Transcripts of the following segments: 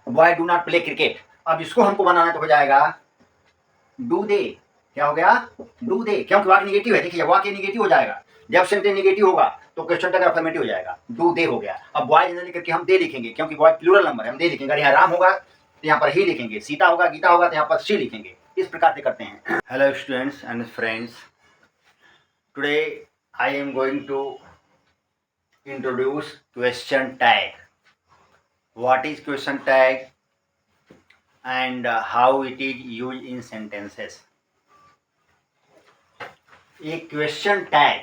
Boy do not play cricket. अब इसको हमको बनाना तो हो जाएगा डू दे। क्या हो गया? डू दे, क्योंकि वाक्य निगेटिव है। देखिए वाक्य निगेटिव हो जाएगा, जब सेंटेंस निगेटिव होगा तो क्वेश्चन टैग अफर्मेटिव हो जाएगा, डू दे हो गया। अब बॉय जनरली करके हम दे लिखेंगे, क्योंकि बॉय प्लूरल नंबर है, हम दे लिखेंगे। यहाँ राम होगा तो यहाँ पर ही लिखेंगे, सीता होगा, गीता होगा तो यहाँ पर सी लिखेंगे। इस प्रकार से करते हैं। Hello students and friends, today I am going to introduce question tag. What is question tag and how it is used in sentences? एक क्वेश्चन टैग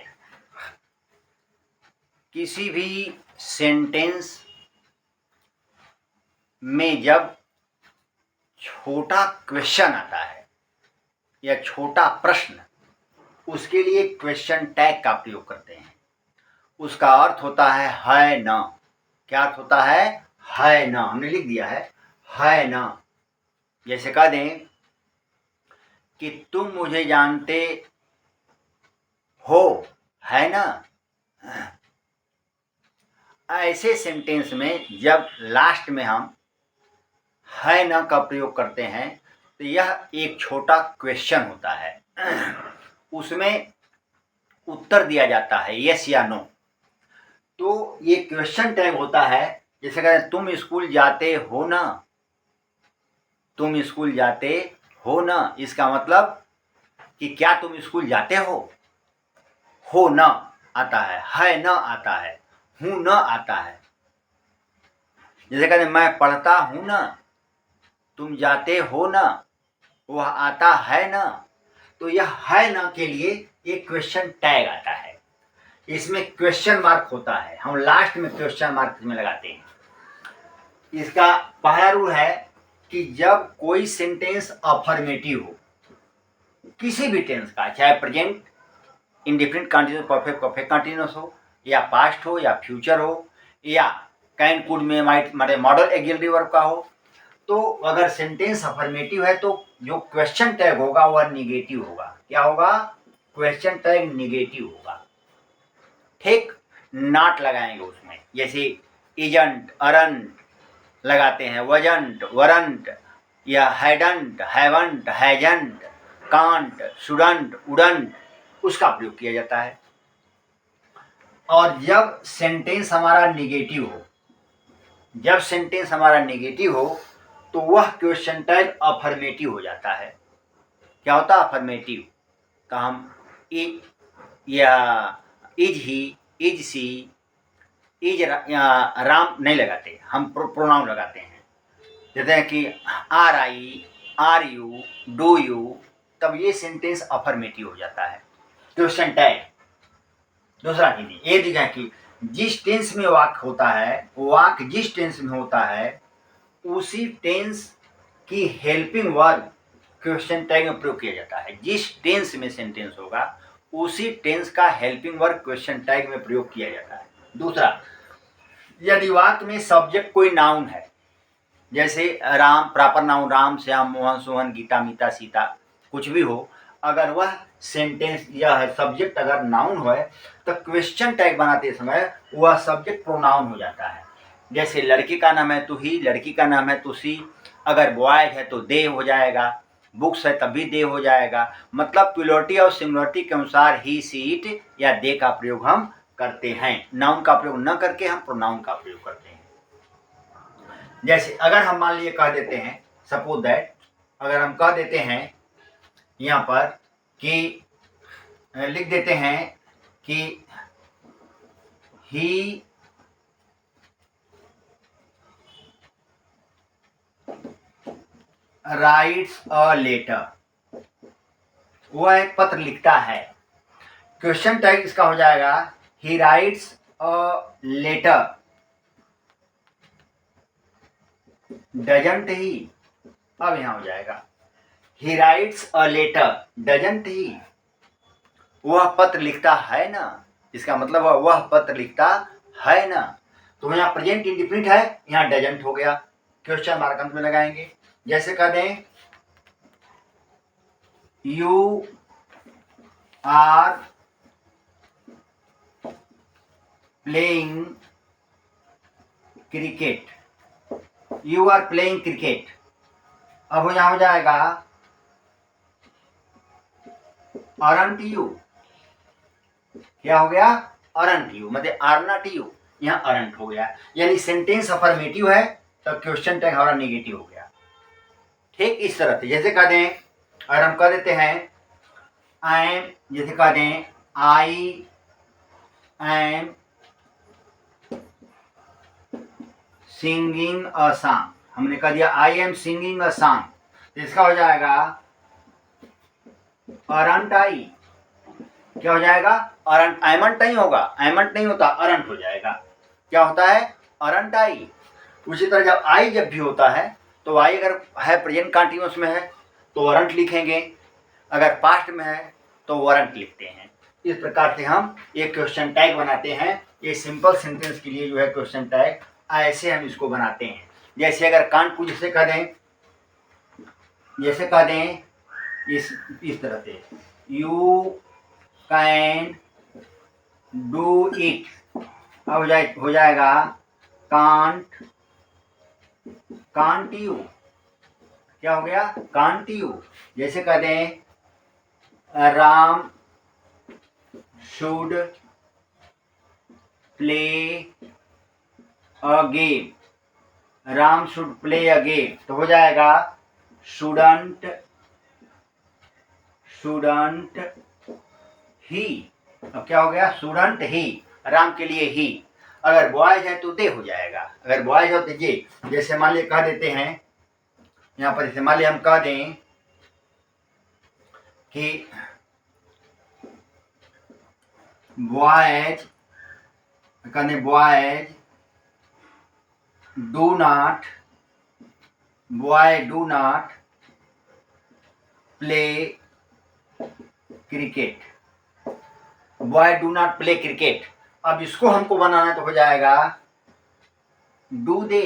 किसी भी सेंटेंस में जब छोटा क्वेश्चन आता है या छोटा प्रश्न, उसके लिए क्वेश्चन टैग का प्रयोग करते हैं। उसका अर्थ होता है न। क्या अर्थ होता है न। हमने लिख दिया है न। जैसे कह दें कि तुम मुझे जानते हो, है ना। ऐसे सेंटेंस में जब लास्ट में हम है न का प्रयोग करते हैं तो यह एक छोटा क्वेश्चन होता है, उसमें उत्तर दिया जाता है यस या नो। तो ये क्वेश्चन टैग होता है। जैसे कहते तुम स्कूल जाते हो ना, तुम स्कूल जाते हो ना। इसका मतलब कि क्या तुम स्कूल जाते हो न आता है न आता है, हूं न आता है। जैसे कहते मैं पढ़ता हूं ना, तुम जाते हो ना, वह आता है ना। तो यह है ना के लिए एक क्वेश्चन टैग आता है, इसमें क्वेश्चन मार्क होता है, हम लास्ट में क्वेश्चन मार्क में लगाते हैं। इसका पहला रूल है कि जब कोई सेंटेंस अफर्मेटिव हो, किसी भी टेंस का, चाहे present indefinite continuous perfect perfect continuous हो, या पास्ट हो, या फ्यूचर हो, या कैन कुड में माइट मारे मॉडल ऑक्सिलरी वर्ब का हो, तो अगर सेंटेंस अफर्मेटिव है तो जो क्वेश्चन टैग होगा वह निगेटिव होगा। क्या होगा? क्वेश्चन टैग निगेटिव होगा। ठीक, नॉट लगाएंगे उसमें, जैसे इजंट अरंट लगाते हैं, वजंट वरंट, या hadn't haven't hasn't, can't shouldn't wouldn't, उसका प्रयोग किया जाता है। और जब सेंटेंस हमारा निगेटिव हो, जब सेंटेंस हमारा निगेटिव हो तो वह क्वेश्चन टैग अफर्मेटिव हो जाता है। क्या होता है अफर्मेटिव? तो हम या is he, is she, is Ram नहीं लगाते, हम प्रोनाउन लगाते हैं। कहते हैं कि are I, are you, do you, तब ये सेंटेंस अफर्मेटिव हो जाता है, क्वेश्चन टैग। दूसरा हिंदी ये दिखा कि जिस टेंस में वाक्य होता है, वाक्य जिस टेंस में होता है उसी टेंस की हेल्पिंग वर्ब क्वेश्चन टैग में प्रयोग किया जाता है। जिस टेंस में सेंटेंस होगा उसी टेंस का हेल्पिंग वर्ब क्वेश्चन टैग में प्रयोग किया जाता है। दूसरा, यदि वाक्य में सब्जेक्ट कोई नाउन है, जैसे राम प्रॉपर नाउन, राम श्याम मोहन सोहन गीता मीता सीता, कुछ भी हो, अगर वह सेंटेंस यह सब्जेक्ट अगर नाउन हो तो क्वेश्चन टैग बनाते समय वह सब्जेक्ट प्रोनाउन हो जाता है। जैसे लड़की का नाम है तू ही, लड़की का नाम है तू सी, अगर बॉय है तो दे हो जाएगा, बुक्स है तब भी दे हो जाएगा। मतलब प्लूरलिटी और सिंगुलरिटी के अनुसार ही, सी, इट या दे का प्रयोग हम करते हैं। नाउन का प्रयोग न करके हम प्रोनाउन का प्रयोग करते हैं। जैसे अगर हम मान लीजिए कह देते हैं, सपोज दैट, अगर हम कह देते हैं यहाँ पर कि लिख देते हैं कि ही राइट्स अ लेटर, वह एक पत्र लिखता है। क्वेश्चन टैग इसका हो जाएगा he writes a letter doesn't he. अब यहां हो जाएगा he writes a letter doesn't he, वह पत्र लिखता है ना। इसका मतलब वह पत्र लिखता है ना। तो यहाँ प्रेजेंट इंडिफिनिट है, यहाँ डजंट हो गया, क्वेश्चन मार्क अंत में लगाएंगे। जैसे कह दें you are playing cricket, you are playing cricket. अब यहाँ हो जाएगा अरंट यू। क्या हो गया? अरंट यू, मतलब आर नॉट यू, यहाँ अरंट हो गया। यानी सेंटेंस अफर्मेटिव है तो क्वेश्चन टैग हमारा नेगेटिव हो गया। ठीक इस तरह से जैसे कह दें, अगर हम कह देते हैं आई एम, जैसे कह दें I am singing a song, हमने कह दिया I am singing a song, तो इसका हो जाएगा अरंट आई। क्या हो जाएगा? अरंट। एमंट नहीं होगा, एमंट नहीं होता, अरंट हो जाएगा। क्या होता है? अरंट आई। उसी तरह जब आई जब भी होता है तो आई अगर है प्रेजेंट कंटिन्यूअस में है तो अरंट लिखेंगे, अगर पास्ट में है तो वरंट लिखते हैं। इस प्रकार से हम एक क्वेश्चन टैग बनाते हैं। ये सिंपल सेंटेंस के लिए जो है क्वेश्चन टैग ऐसे हम इसको बनाते हैं। जैसे अगर कांट को जैसे कह दें, जैसे कह दें इस तरह से, यू कैन डू इट। अब हो जाएगा कांट, कांट यू। क्या हो गया? Can't you. जैसे कह दें Ram should play a game, Ram should play a game, तो हो जाएगा शुडंट, शुडंट ही। अब क्या हो गया? शुडंट ही, राम के लिए ही। अगर बॉयज है तो दे हो जाएगा, अगर बॉयज हो तो जे। जैसे मान लिया कह देते हैं यहाँ पर, जैसे मान लिया हम कह दें कि बॉयज, कहने boys do not, boy do not play cricket, boy do not play cricket. अब इसको हमको बनाना तो हो जाएगा डू दे।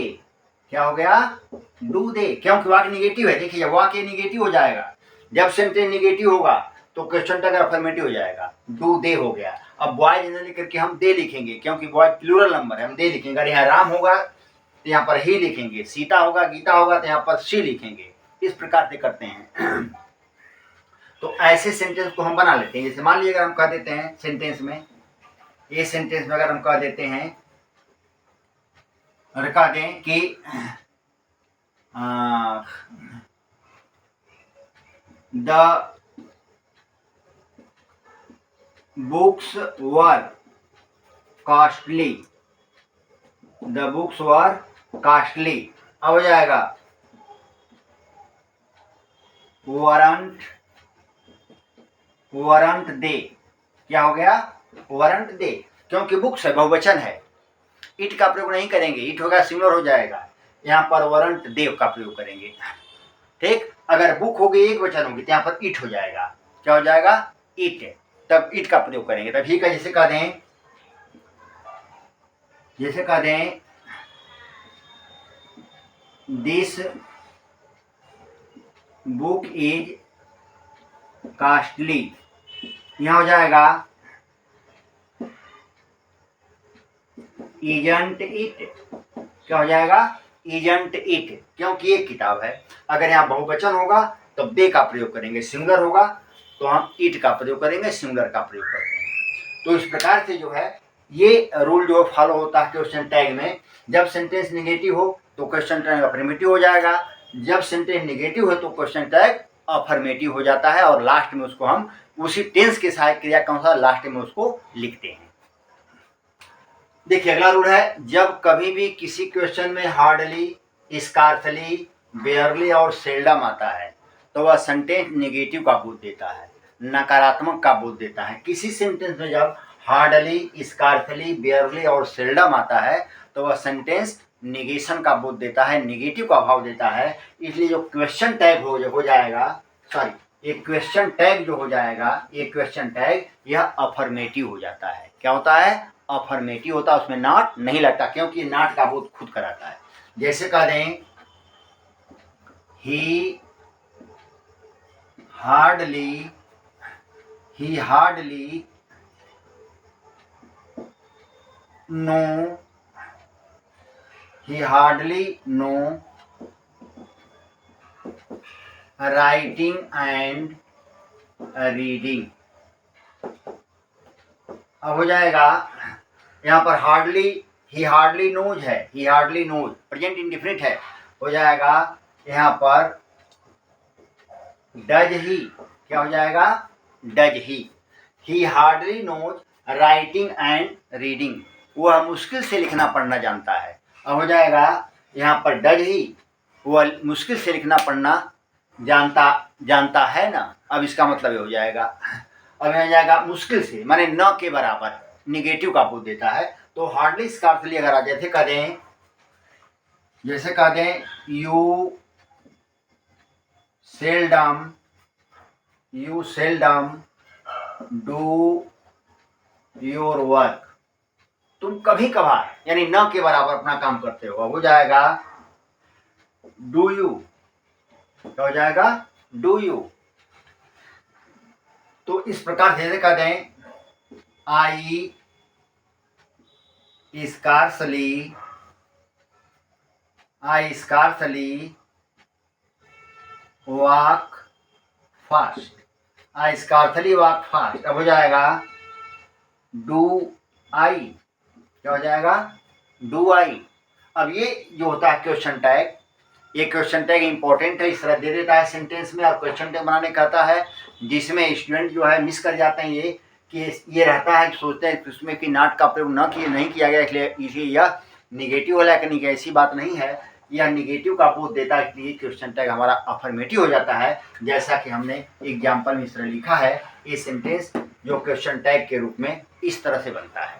क्या हो गया? डू दे, क्योंकि वाक्य निगेटिव है। देखिए वाक्य निगेटिव हो जाएगा, जब सेंटेंस निगेटिव होगा तो क्वेश्चन टैग अफर्मेटिव हो जाएगा, डू दे हो गया। अब बॉय जनरली करके हम दे लिखेंगे, क्योंकि बॉय प्लूरल नंबर है, हम दे लिखेंगे। अगर यहाँ राम होगा तो यहाँ पर ही लिखेंगे, सीता होगा, गीता होगा तो यहाँ पर शी लिखेंगे। इस प्रकार से करते हैं। तो ऐसे सेंटेंस को हम बना लेते हैं। जैसे मान लीजिए अगर हम कह देते हैं सेंटेंस में, ये सेंटेंस में अगर हम कह देते हैं और कह दें कि the books were costly, the books were costly. अब हो जाएगा वरंट, वरंट दे। क्या हो गया? वरंट दे, क्योंकि बुक्स है, बहुवचन है, इट का प्रयोग नहीं करेंगे, इट होगा सिंगुलर हो जाएगा, यहाँ पर वरंट देव का प्रयोग करेंगे। ठीक, अगर बुक होगी एक वचन होगी तो यहाँ पर इट हो जाएगा। क्या हो जाएगा? इट, तब इट का प्रयोग करेंगे। तब ठीक है, जैसे कह दें, जैसे कह दें दिस बुक इज कॉस्टली, यहाँ हो जाएगा इजंट इट। क्या हो जाएगा? इजंट इट, क्योंकि एक किताब है। अगर यहाँ बहुवचन होगा तो दे का प्रयोग करेंगे, सिंगुलर होगा तो हम इट का प्रयोग करेंगे, सिंगुलर का प्रयोग करते हैं। तो इस प्रकार से जो है ये रूल जो फॉलो होता है क्वेश्चन टैग में। जब सेंटेंस निगेटिव हो तो क्वेश्चन टैग अफर्मेटिव हो जाएगा, जब सेंटेंस निगेटिव हो तो क्वेश्चन टैग अफर्मेटिव हो जाता है, और लास्ट में उसको हम उसी टेंस के सहायक क्रिया के अनुसार लास्ट में उसको लिखते हैं। देखिए अगला रूल है, जब कभी भी किसी क्वेश्चन में हार्डली, स्कार्सली, बेयरली और सेल्डम आता है तो वह सेंटेंस नेगेटिव का बोध देता है, नकारात्मक का बोध देता है। किसी सेंटेंस में जब हार्डली, स्कार्सली, बेयरली और सेल्डम आता है तो वह सेंटेंस निगेशन का बोध देता है, नेगेटिव का भाव देता है। इसलिए जो क्वेश्चन टैग हो जाएगा, सॉरी, एक क्वेश्चन टैग जो हो जाएगा, एक क्वेश्चन टैग यह अफर्मेटिव हो जाता है। क्या होता है? अफर्मेटिव होता है, उसमें नॉट नहीं लगता, क्योंकि नॉट का बोध खुद कराता है। जैसे कह दें he hardly know he hardly know writing and reading. अब हो जाएगा यहाँ पर हार्डली, ही हार्डली नोज है, he hardly knows present indefinite है, हो जाएगा यहाँ पर डज ही, क्या हो जाएगा does he hardly knows writing and reading, वह मुश्किल से लिखना पढ़ना जानता है। अब हो जाएगा यहाँ पर डज ही, वह मुश्किल से लिखना पढ़ना जानता है ना। अब इसका मतलब ये हो जाएगा, अब हो जाएगा मुश्किल से माने न के बराबर, निगेटिव का बोध देता है। तो हार्डली इसका अर्थ लिए अगर आ जाते कह दें, जैसे कह दें you seldom do your work, तुम कभी कभार यानी न के बराबर अपना काम करते हो। हो जाएगा डू यू, क्या हो जाएगा डू यू। तो इस प्रकार से कह दें आई स्कार्सली वॉक फास्ट, आई स्कार्सली वॉक फास्ट। अब हो जाएगा डू आई, क्या हो जाएगा डू आई। अब ये जो होता है क्वेश्चन टैग, ये क्वेश्चन टैग इंपॉर्टेंट है, इस तरह दे देता है सेंटेंस में और क्वेश्चन टैग बनाने कहता है, जिसमें स्टूडेंट जो है मिस कर जाते हैं ये कि ये रहता है, सोचते हैं उसमें कि नॉट का प्रयोग नहीं किया गया, इसलिए यह निगेटिव वाला कि नहीं, ऐसी बात नहीं है, यह निगेटिव का बोध देता है, इसलिए क्वेश्चन टैग हमारा अफर्मेटिव हो जाता है। जैसा कि हमने एग्जाम्पल में इस तरह लिखा है, ये सेंटेंस जो क्वेश्चन टैग के रूप में इस तरह से बनता है।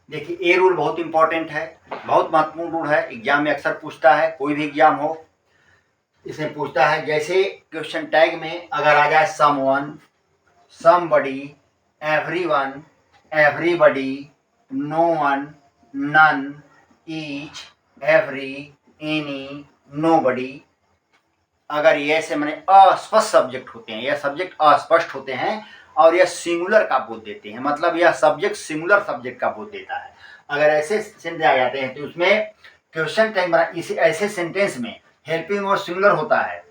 देखिए ये रूल बहुत इंपॉर्टेंट है, बहुत महत्वपूर्ण रूल है, एग्जाम में अक्सर पूछता है, कोई भी एग्जाम हो इसमें पूछता है। जैसे क्वेश्चन टैग में अगर आ जाए someone, somebody, everyone, everybody, no one, none, each, every, any, nobody, अगर ये ऐसे माने अस्पष्ट सब्जेक्ट होते हैं, यह सब्जेक्ट अस्पष्ट होते हैं और यह सिंगुलर का बोध देते हैं, मतलब यह सब्जेक्ट सिंगुलर सब्जेक्ट का बोध देता है। अगर ऐसे सेंटेंस आ जाते हैं तो उसमें क्वेश्चन टैग बना, इसी ऐसे सेंटेंस में हेल्पिंग वर्ब सिंगुलर होता है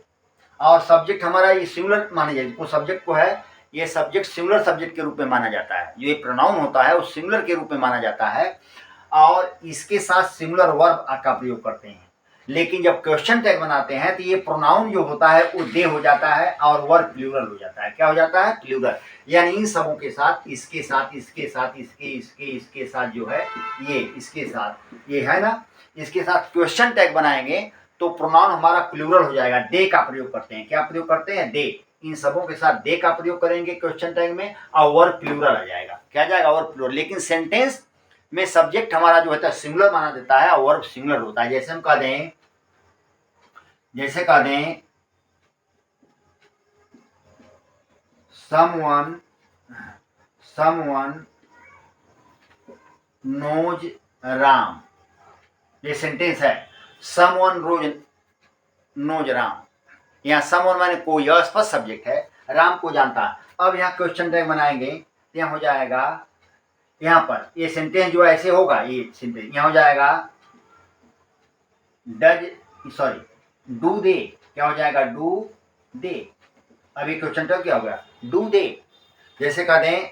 और सब्जेक्ट हमारा ये सिंगुलर माना जाए, जो सब्जेक्ट को है ये सब्जेक्ट सिंगुलर सब्जेक्ट के रूप में माना जाता है, जो ये प्रोनाउन होता है वो सिंगुलर के रूप में माना जाता है और इसके साथ सिंगुलर वर्ब का प्रयोग करते हैं। लेकिन जब क्वेश्चन टैग बनाते हैं तो ये प्रोनाउन जो होता है वो दे हो जाता है और वर्ब प्लूरल हो जाता है। क्या हो जाता है प्लूरल, यानी इन सबों के साथ, इसके साथ, इसके साथ, इसके साथ जो है ये, इसके साथ ये है ना, इसके साथ क्वेश्चन टैग बनाएंगे तो प्रोनाउन हमारा प्लूरल हो जाएगा, दे का प्रयोग करते हैं। क्या प्रयोग करते हैं दे, इन सबों के साथ दे का प्रयोग करेंगे क्वेश्चन टैग में और वर्ब प्लूरल आ जाएगा। क्या जाएगा वर्ब प्लूरल। लेकिन सेंटेंस में सब्जेक्ट हमारा जो होता है सिंगुलर माना देता है और वर्ब सिंगुलर होता है। जैसे हम कह दें, someone knows राम, ये सेंटेंस है someone knows राम। यहाँ someone माने कोई, अस्पष्ट सब्जेक्ट है, राम को जानता है। अब यहाँ क्वेश्चन टैग बनाएंगे तो यहाँ हो जाएगा, यहाँ पर ये सेंटेंस जो ऐसे होगा, ये सेंटेंस यहाँ हो जाएगा डू दे, क्या हो जाएगा डू दे। अभी क्वेश्चन टैग क्या होगा डू दे। जैसे कह दें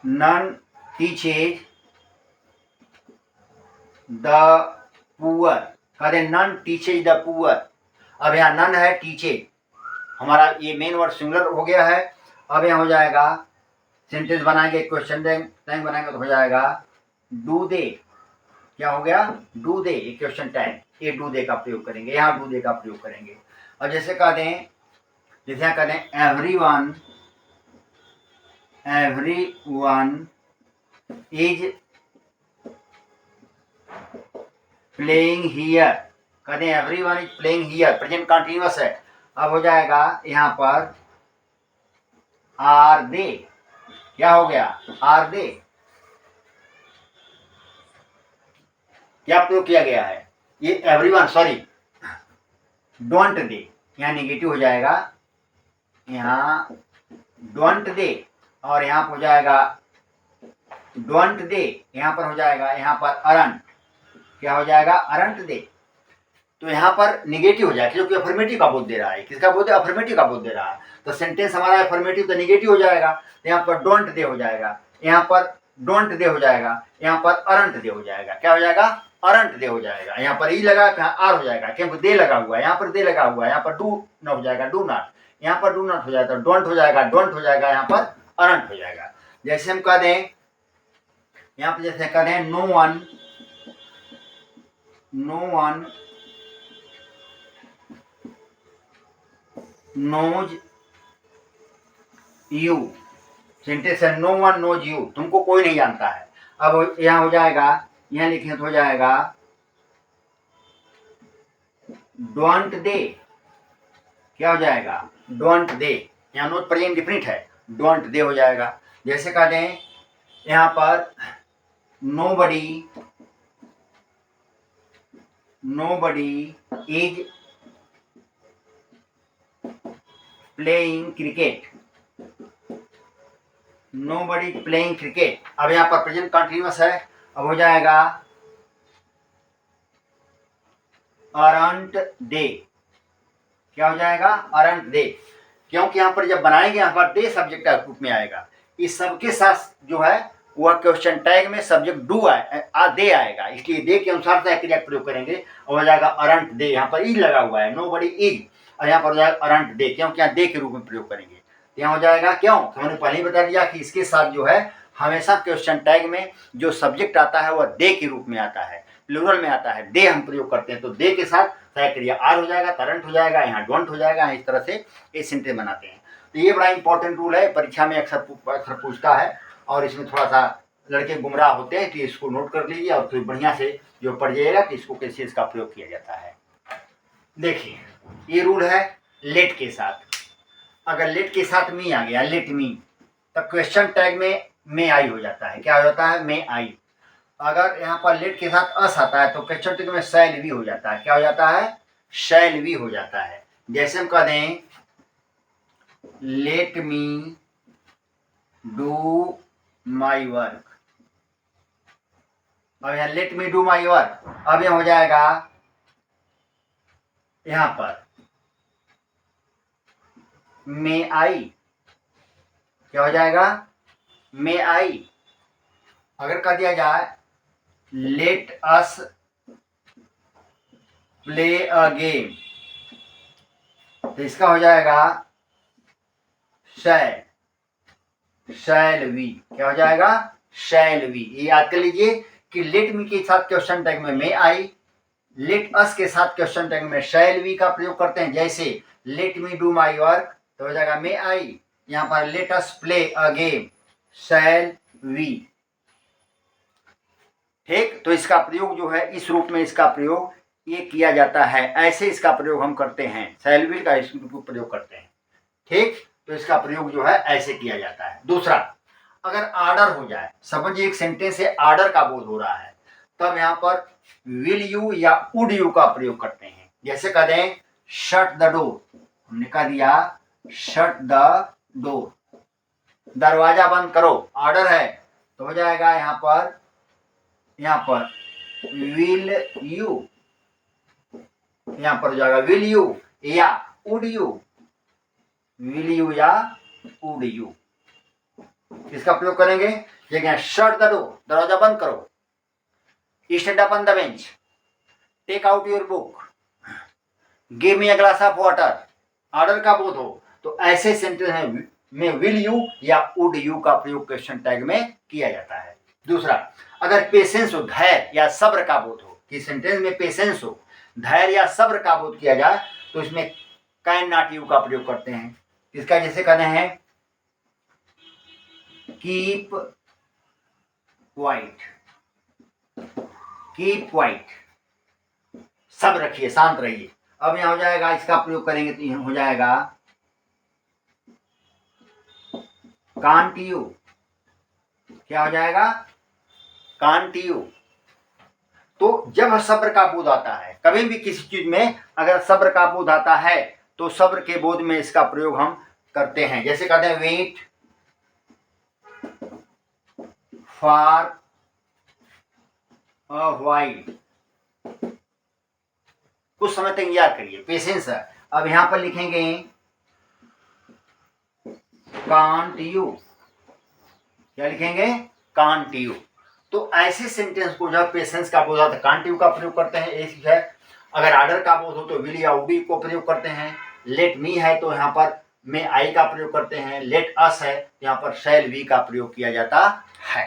नन टीचेज द पुअर, कह दें नन टीचेज द पुअर। अब यहाँ नन है, टीचेज हमारा ये मेन वर्ड सिंगुलर हो गया है। अब यहाँ हो जाएगा सेंटेंस बनाएंगे, क्वेश्चन टैग बनाएंगे तो हो जाएगा डू दे, क्या हो गया डू दे, ये क्वेश्चन टैग, ये डू दे का प्रयोग करेंगे, यहाँ डू दे का प्रयोग करेंगे। और जैसे कह दें, एवरीवन इज प्लेइंग हियर, कह दें everyone is playing here, present continuous है। अब हो जाएगा यहाँ पर आर दे, क्या हो गया आर दे, क्या प्रयोग किया गया है ये एवरीवन, सॉरी डोंट दे, यहाँ निगेटिव हो जाएगा, यहाँ डोंट दे, और यहाँ पर हो जाएगा डोंट दे, यहाँ पर हो जाएगा यहाँ पर अरंट, क्या हो जाएगा अरंट दे। तो यहाँ पर निगेटिव हो जाएगा क्योंकि अफर्मेटिव का बोध दे रहा है। किसका बोध है? अफर्मेटिव का बोध दे रहा है। तो सेंटेंस हमारा अफर्मेटिव तो निगेटिव हो जाएगा। तो यहाँ पर डोंट दे हो जाएगा, यहाँ पर डोंट दे हो जाएगा, यहाँ पर अरंट दे हो जाएगा। क्या हो जाएगा? अरंट दे हो जाएगा। यहाँ पर ई लगा, यहाँ आर हो जाएगा क्योंकि दे लगा हुआ है, यहाँ पर दे लगा हुआ है, यहाँ पर डू न हो जाएगा डू नॉट, यहाँ पर डू नॉट हो जाएगा, डोंट हो जाएगा डोंट हो जाएगा, यहाँ पर अरंट हो जाएगा। जैसे हम कह दें यहाँ पर, जैसे कह दें no one knows you, sentence है नो वन नोज यू, तुमको कोई नहीं जानता है। अब यहाँ हो जाएगा, यहाँ लिखे तो हो जाएगा डोंट दे, क्या हो जाएगा? Don't they. यहाँ नोट प्रेजेंट डिफिनिट है, डोंट दे हो जाएगा। जैसे कह दें यहाँ पर nobody is playing cricket, nobody playing cricket. अब यहाँ पर प्रेजेंट कंटिन्यूअस है, अब हो जाएगा अरंट दे, क्या हो जाएगा? अरंट दे, क्योंकि यहाँ पर जब बनाएंगे यहाँ पर दे सब्जेक्ट का रूप में आएगा। इस सबके साथ जो है वह क्वेश्चन टैग में सब्जेक्ट डू दे आएगा, इसलिए दे के अनुसार से क्रिया प्रयोग करेंगे और हो जाएगा अरंट दे। यहाँ पर इज लगा हुआ है, नोबडी इज, और यहाँ पर हो जाएगा अरंट दे, क्योंकि यहाँ दे के रूप में प्रयोग करेंगे। तो यहाँ हो जाएगा क्यों? तो हमने पहले ही बता दिया कि इसके साथ जो है हमेशा क्वेश्चन टैग में जो सब्जेक्ट आता है वह दे के रूप में आता है, प्लूरल में आता है, दे हम प्रयोग करते हैं। तो दे के साथ क्रिया आर हो जाएगा, करंट हो जाएगा, यहाँ डोंट हो जाएगा। इस तरह से ये सेंटेंस बनाते हैं। तो ये बड़ा इंपॉर्टेंट रूल है, परीक्षा में अक्सर पूछता है और इसमें थोड़ा सा लड़के गुमराह होते हैं, तो इसको नोट कर लीजिए और फिर बढ़िया से जो पढ़ जाइएगा कि इसको कैसे इसका प्रयोग किया जाता है। देखिए ये रूल है लेट के साथ। अगर लेट के साथ मी आ गया, लेट मी, तो क्वेश्चन टैग में आई हो जाता है। क्या हो जाता है? में आई। अगर यहाँ पर लेट के साथ अस आता है तो क्वेश्चन टैग में शैल भी हो जाता है। क्या हो जाता है? शैल भी हो जाता है। जैसे हम कह दें late me do my work, अब यहाँ late me do my work, अब यहाँ हो जाएगा यहाँ पर मे आई, क्या हो जाएगा? मे आई। अगर कह दिया जाए let us play a game, तो इसका हो जाएगा शैल वी, क्या हो जाएगा? Shall we. ये याद कर लीजिए कि लेट मी के साथ क्वेश्चन टैग में मे आई, लेट अस के साथ क्वेश्चन टैग में शैल वी का प्रयोग करते हैं। जैसे let me do my work, तो हो जाएगा मे आई, यहाँ पर let us play a game, shall we. ठीक, तो इसका प्रयोग जो है इस रूप में इसका प्रयोग ये किया जाता है, ऐसे इसका प्रयोग हम करते हैं, शैल वी का प्रयोग करते हैं। ठीक, तो इसका प्रयोग जो है ऐसे किया जाता है। दूसरा, अगर आर्डर हो जाए, समझिए एक सेंटेंस से आर्डर का बोध हो रहा है, तब यहाँ पर विल यू या वुड यू का प्रयोग करते हैं। जैसे कह दें शट द डोर, हमने कह दिया शट द डोर, दरवाजा बंद करो, ऑर्डर है, तो हो जाएगा यहाँ पर विल यू, यहाँ पर हो जाएगा विल यू या वुड यू, विल यू या वुड यू, इसका प्रयोग करेंगे। जगह शट द डोर, दरवाजा बंद करो, stand up on the bench, take out your book, give me a glass of water, order का बोध हो, तो ऐसे सेंटेंस में विल यू या वुड यू का प्रयोग क्वेश्चन टैग में किया जाता है। दूसरा, अगर पेशेंस हो, धैर्य या सब्र का बोध हो, कि सेंटेंस में पेशेंस हो, धैर्य या सब्र का बोध किया जाए, तो इसमें कैन नॉट यू का प्रयोग करते हैं। इसका जैसे कहते हैं कीप क्वाइट, सब रखिए, शांत रहिए। अब यहाँ हो जाएगा, इसका प्रयोग करेंगे तो यहाँ हो जाएगा कांट यू, क्या हो जाएगा? Can't you. तो जब सब्र का बोध आता है, कभी भी किसी चीज में अगर सब्र का बोध आता है, तो सब्र के बोध में इसका प्रयोग हम करते हैं। जैसे कहते हैं वेट फॉर अ वाइल, कुछ समय तक याद करिए, पेशेंस है। अब यहां पर लिखेंगे कांट यू, क्या लिखेंगे, कांट यू। तो ऐसे सेंटेंस को जब पेशेंस का बोध आता है कांट यू का प्रयोग करते हैं, एक है। अगर ऑर्डर का बोध हो तो विल या वुड को प्रयोग करते हैं। लेट मी है तो यहाँ पर मे आई का प्रयोग करते हैं। लेट अस है यहाँ पर शैल वी का प्रयोग किया जाता है।